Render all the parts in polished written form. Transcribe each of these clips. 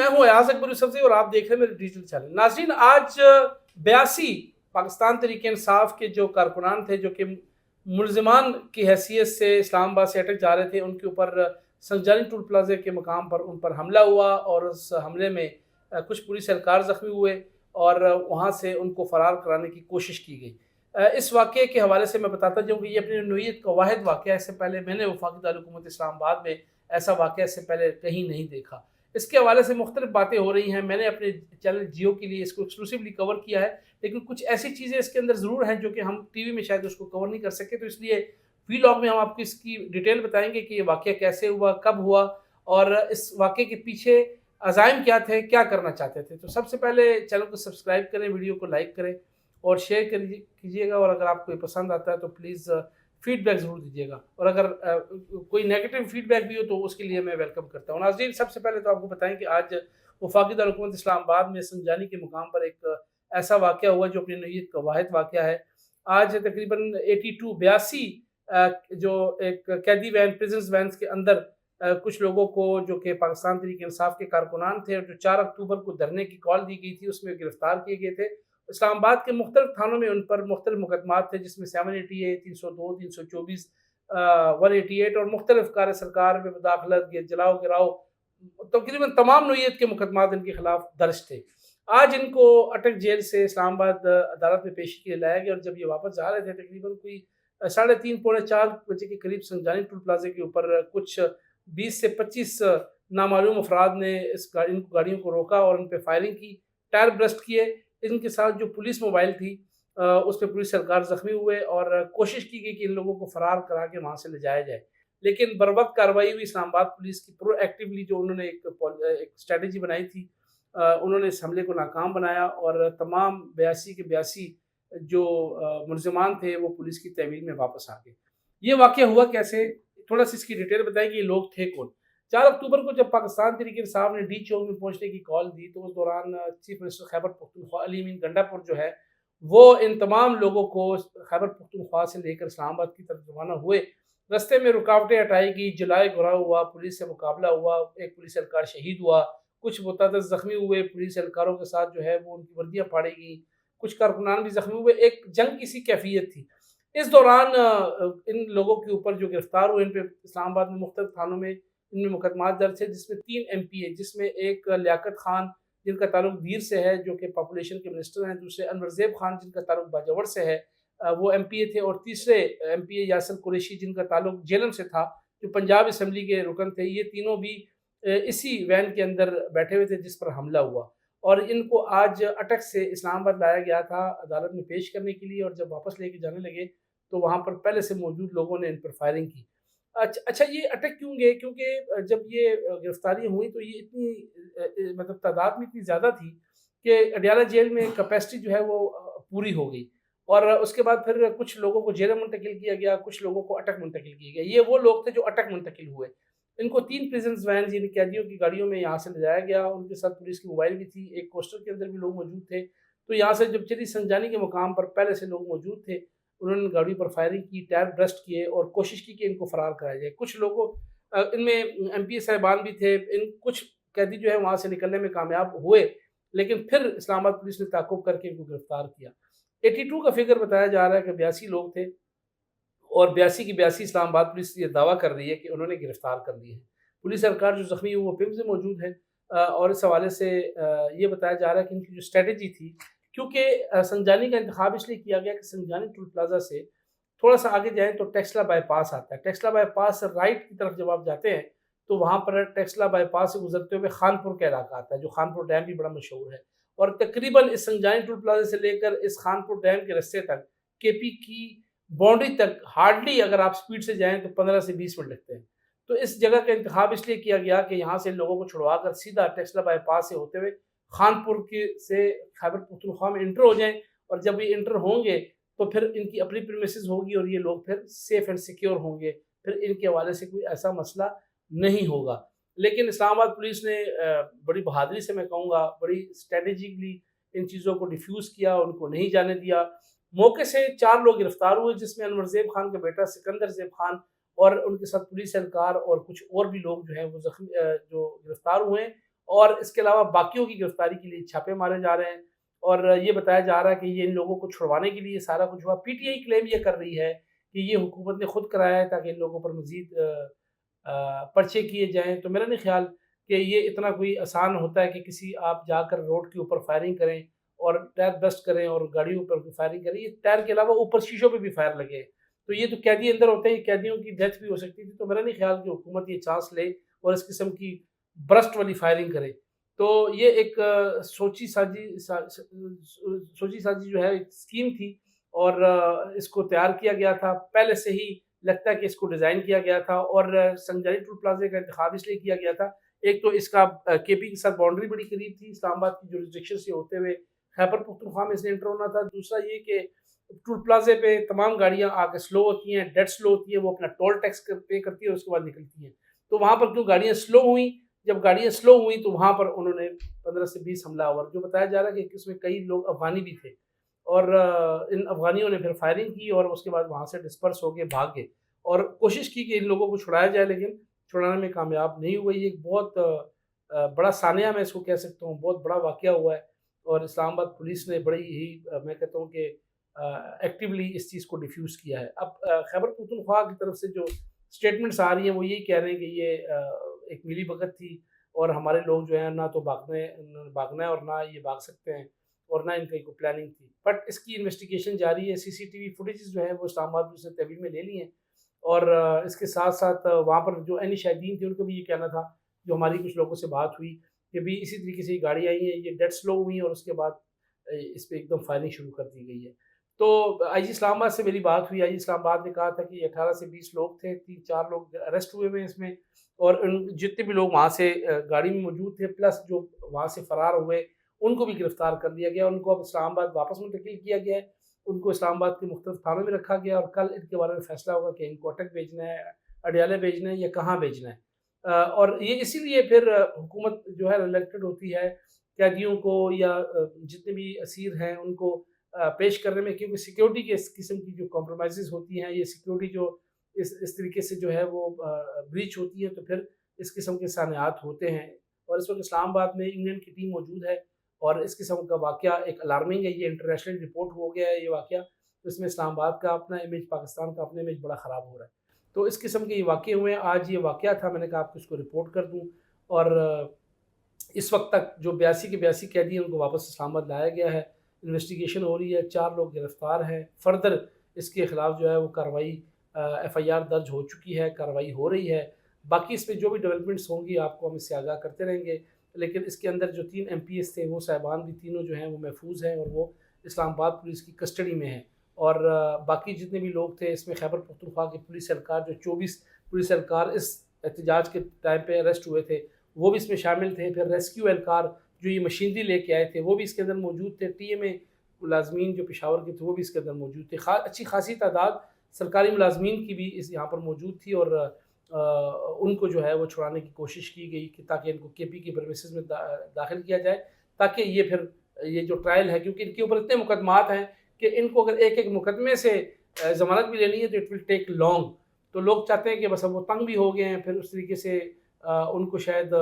ہوں ایاز اکبر یوسفزئی اور آپ دیکھ رہے ہیں میرے ڈیجیٹل چینل۔ ناظرین، آج 82 پاکستان تحریک انصاف کے جو کارکنان تھے جو کہ ملزمان کی حیثیت سے اسلام آباد سے اٹک جا رہے تھے، ان کے اوپر سنجانی ٹول پلازے کے مقام پر ان پر حملہ ہوا اور اس حملے میں کچھ پولیس اہلکار زخمی ہوئے اور وہاں سے ان کو فرار کرانے کی کوشش کی گئی۔ اس واقعے کے حوالے سے میں بتاتا جاؤں کہ یہ اپنی نوعیت کا واحد واقعہ ہے۔ اس سے پہلے میں نے وفاقی دارالحکومت اسلام آباد میں ایسا واقعہ اس سے پہلے کہیں نہیں دیکھا۔ اس کے حوالے سے مختلف باتیں ہو رہی ہیں۔ میں نے اپنے چینل جیو کے لیے اس کو ایکسکلوسیولی کور کیا ہے، لیکن کچھ ایسی چیزیں اس کے اندر ضرور ہیں جو کہ ہم ٹی وی میں شاید اس کو کور نہیں کر سکے، تو اس لیے ویلاگ میں ہم آپ کو اس کی ڈیٹیل بتائیں گے کہ یہ واقعہ کیسے ہوا، کب ہوا اور اس واقعے کے پیچھے عزائم کیا تھے، کیا کرنا چاہتے تھے۔ تو سب سے پہلے چینل کو سبسکرائب کریں، ویڈیو کو لائک کریں اور شیئر کیجیے گا، اور اگر آپ کو یہ پسند آتا ہے تو پلیز فیڈ بیک ضرور دیجیے گا، اور اگر کوئی نیگیٹو فیڈ بیک بھی ہو تو اس کے لیے میں ویلکم کرتا ہوں۔ ناظرین، سب سے پہلے تو آپ کو بتائیں کہ آج وفاقی دارالحکومت اسلام آباد میں سنجانی کے مقام پر ایک ایسا واقعہ ہوا جو اپنی نوعیت کا واحد واقعہ ہے۔ آج تقریباً 82 جو ایک قیدی وین، پریزنس وینس کے اندر کچھ لوگوں کو جو کہ پاکستان تحریک انصاف کے کارکنان تھے اور جو 4 اکتوبر کو دھرنے کی کال دی گئی تھی، اس میں گرفتار کیے گئے تھے۔ اسلام آباد کے مختلف تھانوں میں ان پر مختلف مقدمات تھے، جس میں 780 302 324 188 اور مختلف کار سرکار میں مداخلت، جلاؤ گراؤ، تقریباً تمام نوعیت کے مقدمات ان کے خلاف درج تھے۔ آج ان کو اٹک جیل سے اسلام آباد عدالت میں پیشی کے لیے لایا گیا، اور جب یہ واپس جا رہے تھے تقریباً کوئی 3:30 پونے 4 بجے کے قریب سنجانی ٹول پلازے کے اوپر کچھ 20 سے 25 نامعلوم افراد نے ان گاڑیوں کو روکا اور ان پہ فائرنگ کی، ٹائر برسٹ کیے۔ ان کے ساتھ جو پولیس موبائل تھی اس پہ پولیس اہلکار زخمی ہوئے اور کوشش کی گئی کہ ان لوگوں کو فرار کرا کے وہاں سے لے جایا جائے، لیکن بروقت کارروائی ہوئی اسلام آباد پولیس کی۔ پرو ایکٹیولی جو انہوں نے ایک اسٹریٹجی بنائی تھی، انہوں نے اس حملے کو ناکام بنایا اور تمام 82 کے 82 جو ملزمان تھے وہ پولیس کی تحویل میں واپس آ گئے۔ یہ واقعہ ہوا کیسے، تھوڑا سی اس کی ڈیٹیل بتائیں کہ یہ لوگ تھے کون۔ 4 اکتوبر کو جب پاکستان تحریک انصاف نے ڈی چوک میں پہنچنے کی کال دی تو اس دوران چیف منسٹر خیبر پختونخوا علی امین گنڈا پور جو ہے وہ ان تمام لوگوں کو خیبر پختونخوا سے لے کر اسلام آباد کی طرف روانہ ہوئے۔ رستے میں رکاوٹیں ہٹائی گئی، جلائے گراؤ ہوا، پولیس سے مقابلہ ہوا، ایک پولیس اہلکار شہید ہوا، کچھ متعدد زخمی ہوئے، پولیس اہلکاروں کے ساتھ جو ہے وہ ان کی وردیاں پھاڑی گئیں، کچھ کارکنان بھی زخمی ہوئے، ایک جنگ کی سی کیفیت تھی۔ اس دوران ان لوگوں کے اوپر جو گرفتار ہوئے، ان پہ اسلام آباد میں مختلف تھانوں میں ان میں مقدمات درج تھے، جس میں 3 MPA، جس میں ایک لیاقت خان جن کا تعلق دیر سے ہے جو کہ پاپولیشن کے منسٹر ہیں، دوسرے انور زیب خان جن کا تعلق باجوڑ سے ہے، وہ MPA تھے، اور تیسرے MPA یاسر قریشی جن کا تعلق جیلم سے تھا، جو پنجاب اسمبلی کے رکن تھے۔ یہ تینوں بھی اسی وین کے اندر بیٹھے ہوئے تھے جس پر حملہ ہوا، اور ان کو آج اٹک سے اسلام آباد لایا گیا تھا عدالت میں پیش کرنے کے لیے، اور جب واپس لے کے جانے لگے تو وہاں پر پہلے سے موجود لوگوں نے ان پر فائرنگ کی۔ اچھا، یہ اٹک کیوں گئے؟ کیونکہ جب یہ گرفتاریاں ہوئیں تو یہ اتنی مطلب تعداد میں اتنی زیادہ تھی کہ اڈیالہ جیل میں کیپیسٹی جو ہے وہ پوری ہو گئی، اور اس کے بعد پھر کچھ لوگوں کو جیلم منتقل کیا گیا، کچھ لوگوں کو اٹک منتقل کیا گیا۔ یہ وہ لوگ تھے جو اٹک منتقل ہوئے۔ ان کو 3 پریزنس وین یعنی قیدیوں کی گاڑیوں میں یہاں سے لے جایا گیا، ان کے ساتھ پولیس کی موبائل بھی تھی، ایک کوسٹر کے اندر بھی لوگ موجود تھے۔ تو یہاں سے جب چلی سنجانی کے مقام پر پہلے سے لوگ موجود تھے، انہوں نے گاڑی پر فائرنگ کی، ٹائر برسٹ کیے اور کوشش کی کہ ان کو فرار کرایا جائے۔ کچھ لوگوں ان میں MPA صاحبان بھی تھے، کچھ قیدی جو ہے وہاں سے نکلنے میں کامیاب ہوئے، لیکن پھر اسلام آباد پولیس نے تعاقب کر کے ان کو گرفتار کیا۔ 82 کا فگر بتایا جا رہا ہے کہ 82 لوگ تھے، اور 82 کی 82 اسلام آباد پولیس یہ دعویٰ کر رہی ہے کہ انہوں نے گرفتار کر لیے ہیں۔ پولیس اہلکار جو زخمی ہوئے وہ پمز میں موجود ہیں، اور اس حوالے سے یہ بتایا جا رہا ہے کہ ان کی جو اسٹریٹجی تھی، کیونکہ سنجانی کا انتخاب اس لیے کیا گیا کہ سنجانی ٹول پلازا سے تھوڑا سا آگے جائیں تو ٹیکسلا بائی پاس آتا ہے۔ ٹیکسلا بائی پاس سے رائٹ کی طرف جب آپ جاتے ہیں تو وہاں پر ٹیکسلا بائی پاس سے گزرتے ہوئے خانپور کا علاقہ آتا ہے، جو خانپور ڈیم بھی بڑا مشہور ہے، اور تقریباً اس سنجانی ٹول پلازے سے لے کر اس خانپور ڈیم کے رستے تک KP کی باؤنڈری تک ہارڈلی اگر آپ سپیڈ سے جائیں تو 15 سے 20 منٹ لگتے ہیں۔ تو اس جگہ کا انتخاب اس لیے کیا گیا کہ یہاں سے لوگوں کو چھڑوا کر سیدھا ٹیکسلا بائی پاس سے ہوتے ہوئے خانپور کے سے خیبر پختونخوا میں انٹر ہو جائیں، اور جب یہ انٹر ہوں گے تو پھر ان کی اپنی پریمیسز ہوگی اور یہ لوگ پھر سیف اینڈ سیکیور ہوں گے، پھر ان کے حوالے سے کوئی ایسا مسئلہ نہیں ہوگا۔ لیکن اسلام آباد پولیس نے بڑی بہادری سے، میں کہوں گا بڑی اسٹریٹجکلی ان چیزوں کو ڈیفیوز کیا، ان کو نہیں جانے دیا۔ موقع سے 4 لوگ گرفتار ہوئے، جس میں انور زیب خان کا بیٹا سکندر زیب خان اور ان کے ساتھ پولیس اہلکار اور کچھ اور بھی لوگ جو ہیں وہ جو گرفتار ہوئے ہیں، اور اس کے علاوہ باقیوں کی گرفتاری کے لیے چھاپے مارے جا رہے ہیں، اور یہ بتایا جا رہا ہے کہ یہ ان لوگوں کو چھڑوانے کے لیے سارا کچھ ہوا۔ پی ٹی آئی کلیم یہ کر رہی ہے کہ یہ حکومت نے خود کرایا ہے تاکہ ان لوگوں پر مزید پرچے کیے جائیں۔ تو میرا نہیں خیال کہ یہ اتنا کوئی آسان ہوتا ہے کہ کسی آپ جا کر روڈ کے اوپر فائرنگ کریں اور ٹائر برسٹ کریں اور گاڑیوں پر فائرنگ کریں، یہ ٹائر کے علاوہ اوپر شیشوں پہ بھی فائر لگے، تو یہ تو قیدی اندر ہوتے ہیں، قیدیوں کی ڈیتھ بھی ہو سکتی تھی۔ تو میرا نہیں خیال کہ حکومت یہ چانس لے اور اس قسم کی برسٹ والی فائرنگ کرے۔ تو یہ ایک سوچی ساجی جو ہے ایک اسکیم تھی، اور اس کو تیار کیا گیا تھا پہلے سے ہی، لگتا ہے کہ اس کو ڈیزائن کیا گیا تھا، اور سنجاری ٹول پلازے کا انتخاب اس لیے کیا گیا تھا، ایک تو اس کا کے پی کے ساتھ باؤنڈری بڑی قریب تھی، اسلام آباد کی جورسڈکشن سے ہوتے ہوئے خیبر پختونخوا میں اس نے انٹر ہونا تھا۔ دوسرا یہ کہ ٹول پلازے پہ تمام گاڑیاں آ کے سلو ہوتی ہیں، ڈیڈ سلو ہوتی ہیں، وہ اپنا ٹول ٹیکس پے کرتی ہیں اور اس کے بعد نکلتی ہیں۔ تو وہاں پر کیوں گاڑیاں سلو ہوئیں، جب گاڑیاں سلو ہوئیں تو وہاں پر انہوں نے 15 سے 20 حملہ آور، جو بتایا جا رہا ہے کہ اس میں کئی لوگ افغانی بھی تھے، اور ان افغانیوں نے پھر فائرنگ کی اور اس کے بعد وہاں سے ڈسپرس ہو کے بھاگ گئے، اور کوشش کی کہ ان لوگوں کو چھڑایا جائے، لیکن چھڑانے میں کامیاب نہیں ہوئی۔ یہ ایک بہت بڑا سانحہ میں اس کو کہہ سکتا ہوں، بہت بڑا واقعہ ہوا ہے، اور اسلام آباد پولیس نے بڑی ہی میں کہتا ہوں کہ ایکٹیولی اس چیز کو ڈیفیوز کیا ہے۔ اب خیبر پختونخوا کی طرف سے جو سٹیٹمنٹس آ رہی ہیں وہ یہی کہہ رہے ہیں کہ یہ ایک ملی بھگت تھی، اور ہمارے لوگ جو ہیں نہ تو بھاگنا ہے اور نہ یہ بھاگ سکتے ہیں، اور نہ ان کی کوئی پلاننگ تھی۔ بٹ اس کی انویسٹیگیشن جاری ہے، سی سی ٹی وی فوٹیجز جو ہیں وہ اسلام آباد پولیس نے تحویل میں لے لی ہیں، اور اس کے ساتھ ساتھ وہاں پر جو عینی شاہدین تھے ان کو بھی یہ کہنا تھا، جو ہماری کچھ لوگوں سے بات ہوئی، کہ بھی اسی طریقے سے یہ گاڑی آئی ہیں، یہ ڈیڈ سلو ہوئی ہیں، اور اس کے بعد اس پہ ایک دم فائرنگ شروع کر دی گئی ہے۔ تو آئی جی اسلام آباد سے میری بات ہوئی، آئی جی اسلام آباد نے کہا تھا کہ 18 سے 20 لوگ تھے، 3-4 لوگ اریسٹ ہوئے ہوئے ہیں اس میں، اور جتنے بھی لوگ وہاں سے گاڑی میں موجود تھے پلس جو وہاں سے فرار ہوئے ان کو بھی گرفتار کر لیا گیا، ان کو اب اسلام آباد واپس منتقل کیا گیا ہے، ان کو اسلام آباد کے مختلف تھانوں میں رکھا گیا، اور کل ان کے بارے میں فیصلہ ہوگا کہ ان کو اٹک بھیجنا ہے، اڈیالہ بھیجنا ہے یا کہاں بھیجنا ہے۔ اور یہ اسی لیے پھر حکومت جو ہے ریلیکٹڈ ہوتی ہے قیدیوں کو یا جتنے بھی اسیر ہیں ان کو پیش کرنے میں، کیونکہ سیکیورٹی کے اس قسم کی جو کمپرومائزز ہوتی ہیں، یہ سیکیورٹی جو اس طریقے سے جو ہے وہ بریچ ہوتی ہے، تو پھر اس قسم کے سانحات ہوتے ہیں۔ اور اس وقت اسلام آباد میں انگلینڈ کی ٹیم موجود ہے، اور اس قسم کا واقعہ ایک الارمنگ ہے، یہ انٹرنیشنل رپورٹ ہو گیا ہے یہ واقعہ، تو اس میں اسلام آباد کا اپنا امیج، پاکستان کا اپنا امیج بڑا خراب ہو رہا ہے۔ تو اس قسم کے یہ واقعے ہوئے ہیں، آج یہ واقعہ تھا، میں نے کہا آپ کو اس کو رپورٹ کر دوں، اور اس وقت تک جو 82 کے 82 قیدی ہیں ان کو واپس اسلام آباد لایا گیا ہے، انویسٹیگیشن ہو رہی ہے، 4 لوگ گرفتار ہیں، فردر اس کے خلاف جو ہے وہ کارروائی ایف آئی آر درج ہو چکی ہے، کارروائی ہو رہی ہے، باقی اس میں جو بھی ڈیولپمنٹس ہوں گی آپ کو ہم اس سے آگاہ کرتے رہیں گے۔ لیکن اس کے اندر جو 3 ایم پی ایس تھے وہ صاحبان بھی تینوں جو ہیں وہ محفوظ ہیں، اور وہ اسلام آباد پولیس کی کسٹڈی میں ہیں، اور باقی جتنے بھی لوگ تھے اس میں خیبر پختونخوا کے پولیس اہلکار جو 24 پولیس اہلکار اس احتجاج کے ٹائم پہ اریسٹ ہوئے تھے وہ بھی اس میں شامل تھے، پھر ریسکیو اہلکار جو یہ مشینری لے کے آئے تھے وہ بھی اس کے اندر موجود تھے، ٹی ایم اے ملازمین جو پشاور کے تھے وہ بھی اس کے اندر موجود تھے، اچھی خاصی تعداد سرکاری ملازمین کی بھی اس یہاں پر موجود تھی، اور ان کو جو ہے وہ چھڑانے کی کوشش کی گئی کہ تاکہ ان کو کے پی کی پرمیسز میں داخل کیا جائے، تاکہ یہ پھر یہ جو ٹرائل ہے، کیونکہ ان کے اوپر اتنے مقدمات ہیں کہ ان کو اگر ایک ایک مقدمے سے ضمانت بھی لینی ہے تو اٹ ول ٹیک لانگ، تو لوگ چاہتے ہیں کہ بس اب وہ تنگ بھی ہو گئے ہیں، پھر اس طریقے سے ان کو شاید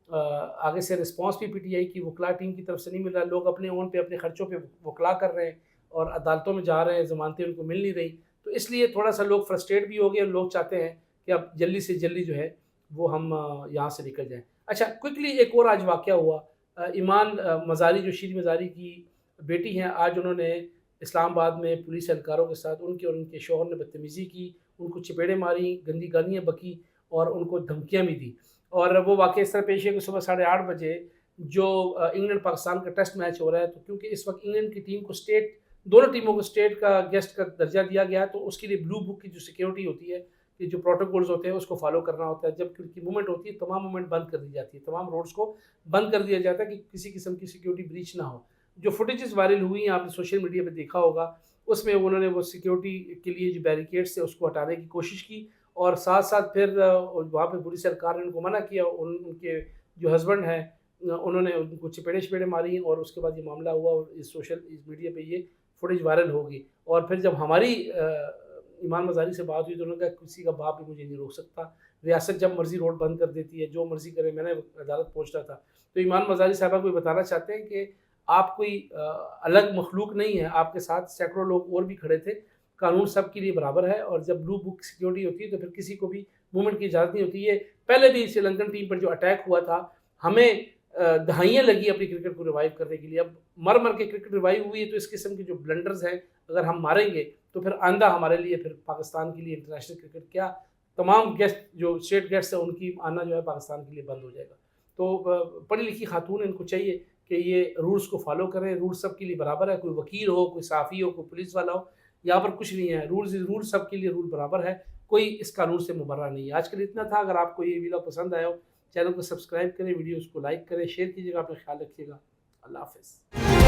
آگے سے رسپانس بھی پی ٹی آئی کی وکلا ٹیم کی طرف سے نہیں مل رہا، لوگ اپنے اون پہ اپنے خرچوں پہ وکلا کر رہے ہیں اور عدالتوں میں جا رہے ہیں، ضمانتیں ان کو مل نہیں رہی، تو اس لیے تھوڑا سا لوگ فرسٹریٹ بھی ہو گئے، اور لوگ چاہتے ہیں کہ اب جلدی سے جلدی جو ہے وہ ہم یہاں سے نکل جائیں۔ اچھا کوئکلی ایک اور آج واقعہ ہوا، ایمان مزاری جو شیر مزاری کی بیٹی ہیں، آج انہوں نے اسلام آباد میں پولیس اہلکاروں کے ساتھ ان کے اور ان کے شوہر نے بدتمیزی کی، ان کو چپیڑیں ماری، گندی گالیاں بکی اور ان کو دھمکیاں بھی دی، اور وہ واقعہ اس طرح پیش ہے کہ صبح 8:30 بجے جو انگلینڈ پاکستان کا ٹیسٹ میچ ہو رہا ہے، تو کیونکہ اس وقت انگلینڈ کی ٹیم کو اسٹیٹ، دونوں ٹیموں کو اسٹیٹ کا گیسٹ کا درجہ دیا گیا ہے، تو اس کے لیے بلو بک کی جو سیکیورٹی ہوتی ہے کہ جو پروٹوکولز ہوتے ہیں اس کو فالو کرنا ہوتا ہے، جب کی موومنٹ ہوتی ہے تمام موومنٹ بند کر دی جاتی ہے، تمام روڈز کو بند کر دیا جاتا ہے کہ کسی قسم کی سیکیورٹی بریچ نہ ہو۔ جو فوٹیجز وائرل ہوئی ہیں آپ نے سوشل میڈیا پہ دیکھا ہوگا، اس میں انہوں نے وہ سیکیورٹی کے لیے جو بیریکیڈس تھے اس کو ہٹانے کی کوشش کی، اور ساتھ ساتھ پھر وہاں پہ پولیس سرکار نے ان کو منع کیا، ان کے جو ہسبینڈ ہیں انہوں نے ان کو چپیڑے ماری، اور اس کے بعد یہ معاملہ ہوا، اور اس میڈیا پہ یہ فوٹیج وائرل ہوگی، اور پھر جب ہماری ایمان مزاری سے بات ہوئی تو انہوں نے کہا کسی کا باپ بھی مجھے نہیں روک سکتا، ریاست جب مرضی روڈ بند کر دیتی ہے، جو مرضی کرے، میں نے عدالت پہنچنا تھا۔ تو ایمان مزاری صاحبہ کوئی بتانا چاہتے ہیں کہ آپ کوئی الگ مخلوق نہیں ہے، آپ کے ساتھ سینکڑوں لوگ اور بھی کھڑے تھے، قانون سب کے لیے برابر ہے، اور جب بلو بک سیکیورٹی ہوتی ہے تو پھر کسی کو بھی موومنٹ کی اجازت نہیں ہوتی ہے۔ پہلے بھی سری لنکن ٹیم پر جو اٹیک ہوا تھا، ہمیں دہائیاں لگی اپنی کرکٹ کو ریوائیو کرنے کے لیے، اب مر کے کرکٹ ریوائیو ہوئی ہے، تو اس قسم کے جو بلنڈرز ہیں اگر ہم ماریں گے تو پھر آئندہ ہمارے لیے، پھر پاکستان کے لیے انٹرنیشنل کرکٹ کیا، تمام گیسٹ جو اسٹیٹ گیسٹ ہیں ان کی آنا جو ہے پاکستان کے لیے بند ہو جائے گا۔ تو پڑھی لکھی خاتون ان کو چاہیے کہ یہ رولز کو فالو کریں، رولز سب کے لیے برابر ہے، کوئی وکیل ہو، کوئی صحافی ہو، کوئی پولیس والا ہو، یہاں پر کچھ نہیں ہے، رول سب کے لیے رول برابر ہے، کوئی اس قانون سے مبرہ نہیں ہے۔ آج کے لیے اتنا تھا، اگر آپ کو یہ ویڈیو پسند آیا ہو چینل کو سبسکرائب کریں، ویڈیوز کو لائک کریں، شیئر کیجیے گا، اپنا خیال رکھیے گا، اللہ حافظ۔